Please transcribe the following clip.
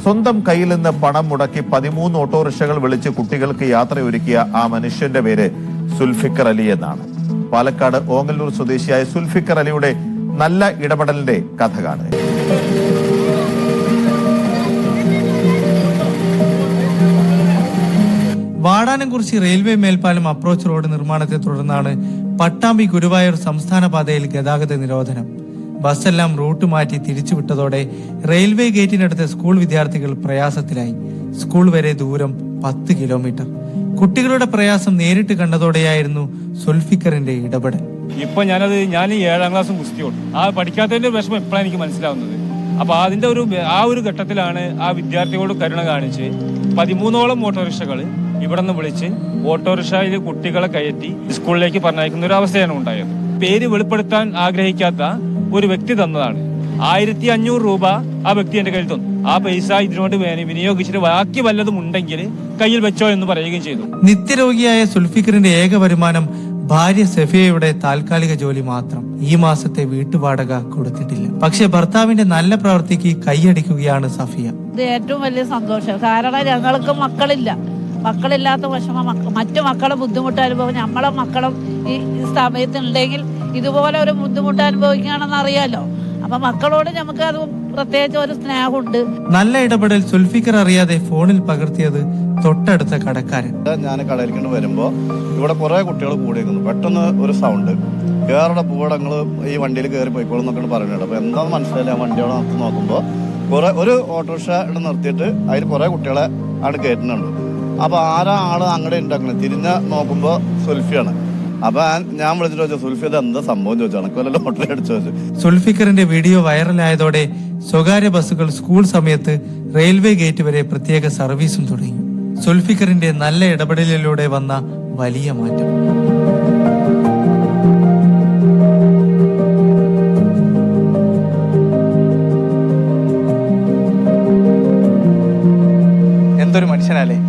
സ്വന്തം കയ്യിൽ നിന്ന് പണം മുടക്കി 13 ഓട്ടോറിക്ഷകൾ വിളിച്ച് കുട്ടികൾക്ക് യാത്രയൊരുക്കിയ ആ മനുഷ്യന്റെ പേര് സുൽഫിക്കർ അലി എന്നാണ്. പാലക്കാട് ഓങ്ങല്ലൂർ സ്വദേശിയായ സുൽഫിക്കർ അലിയുടെ നല്ല ഇടപെടലിന്റെ കഥ കാണുക. വാടാനംകുറിച്ചി റെയിൽവേ മേൽപ്പാലം അപ്രോച്ച് റോഡ് നിർമ്മാണത്തെ തുടർന്നാണ് പട്ടാമ്പി ഗുരുവായൂർ സംസ്ഥാന പാതയിൽ ഗതാഗത നിരോധനം. ബസ്സെല്ലാം റൂട്ട് മാറ്റി തിരിച്ചുവിട്ടതോടെ റെയിൽവേ ഗേറ്റിനടുത്ത് സ്കൂൾ വിദ്യാർത്ഥികൾ പ്രയാസത്തിലായി. സ്കൂൾ വരെ ദൂരം 10 കിലോമീറ്റർ. കുട്ടികളുടെ പ്രയാസം നേരിട്ട് കണ്ടതോടെയായിരുന്നു സുൽഫിക്കറിന്റെ ഇടപെടൽ. ഇപ്പൊ ഞാൻ 7ാം ക്ലാസ്സും കുസ്തിയോട് ആ പഠിക്കാത്തതിന്റെ വിഷമം ഇപ്പോഴാണ് എനിക്ക് മനസ്സിലാവുന്നത്. അപ്പൊ അതിന്റെ ഒരു ഘട്ടത്തിലാണ് ആ വിദ്യാർത്ഥികളോട് കരുണ കാണിച്ച് 13ഓളം ഓട്ടോറിക്ഷകൾ ഇവിടെ നിന്ന് വിളിച്ച് ഓട്ടോറിക്ഷയിൽ കുട്ടികളെ കയറ്റി സ്കൂളിലേക്ക് പറഞ്ഞയക്കുന്ന ഒരു അവസ്ഥയാണ് ഉണ്ടായത്. പേര് വെളിപ്പെടുത്താൻ ആഗ്രഹിക്കാത്ത ഒരു വ്യക്തി തന്നതാണ്. 1500 രൂപ ആ വ്യക്തി എന്റെ കയ്യിൽ തന്നു. ആ പൈസ ഇതിനോട് വിനിയോഗിച്ചിട്ട് ബാക്കി വല്ലതും ഉണ്ടെങ്കിൽ കയ്യിൽ വെച്ചോ എന്ന് പറയുകയും ചെയ്തു. നിത്യരോഗിയായ സുൽഫിക്കറിന്റെ ഏക വരുമാനം ഭാര്യ സഫിയയുടെ താൽക്കാലിക ജോലി മാത്രം. ഈ മാസത്തെ വീട്ടുവാടക കൊടുത്തിട്ടില്ല. പക്ഷെ ഭർത്താവിന്റെ നല്ല പ്രവൃത്തിക്ക് കൈയടിക്കുകയാണ് സഫിയ. ഇത് ഏറ്റവും വലിയ സന്തോഷം. കാരണം ഞങ്ങൾക്ക് മക്കളില്ലാത്ത വിഷമം, മറ്റു മക്കളെ ബുദ്ധിമുട്ട് അനുഭവം നമ്മളെ മക്കളും ഈ സമയത്ത് ഉണ്ടെങ്കിൽ ഇതുപോലെ ഒരു ബുദ്ധിമുട്ട് അനുഭവിക്കുകയാണെന്ന് അറിയാലോ. അപ്പൊ മക്കളോട് നമുക്ക് അത് പ്രത്യേകിച്ച് ഒരു സ്നേഹമുണ്ട്. നല്ല ഇടപെടൽ സുൽഫിക്കർ അറിയാതെ ഫോണിൽ പകർത്തിയത് തൊട്ടടുത്ത കടക്കാരൻ. ഞാൻ കടയിലേക്ക് വരുമ്പോ ഇവിടെ കുറെ കുട്ടികൾ കൂടിയിരിക്കുന്നു. പെട്ടെന്ന് ഒരു സൗണ്ട് കേറുടെ പൂവടങ്ങൾ ഈ വണ്ടിയിൽ കയറി പോയിക്കോളും എന്നൊക്കെ പറയുന്നുണ്ട്. അപ്പൊ എന്താണെന്ന് മനസ്സിലായില്ല. വണ്ടിയോടെ നിർത്തി നോക്കുമ്പോ ഒരു ഓട്ടോറിക്ഷ ഇവിടെ നിർത്തിയിട്ട് അതിൽ കുറെ കുട്ടികളെ അവിടെ കയറ്റുന്നുണ്ട്. അപ്പൊ ആള് അങ്ങടെ ഉണ്ടാക്കുന്നത് തിരിഞ്ഞ് നോക്കുമ്പോ സുൽഫിയാണ്. അപ്പൊ ഞാൻ വിളിച്ചിട്ട് ചോദിച്ചു, സുൽഫി ഇത് എന്താ സംഭവം ചോദിച്ചു. അനക്കൊല്ല ലോട്ടറി അടിച്ചു ചോദിച്ചു. സുൽഫിക്കറിന്റെ വീഡിയോ വൈറലായതോടെ സ്വകാര്യ ബസ്സുകൾ സ്കൂൾ സമയത്ത് റെയിൽവേ ഗേറ്റ് വരെ പ്രത്യേക സർവീസും തുടങ്ങി. സുൽഫിക്കറിന്റെ നല്ല ഇടപെടലിലൂടെ വന്ന വലിയ മാറ്റം. എന്തൊരു മനുഷ്യനല്ലേ.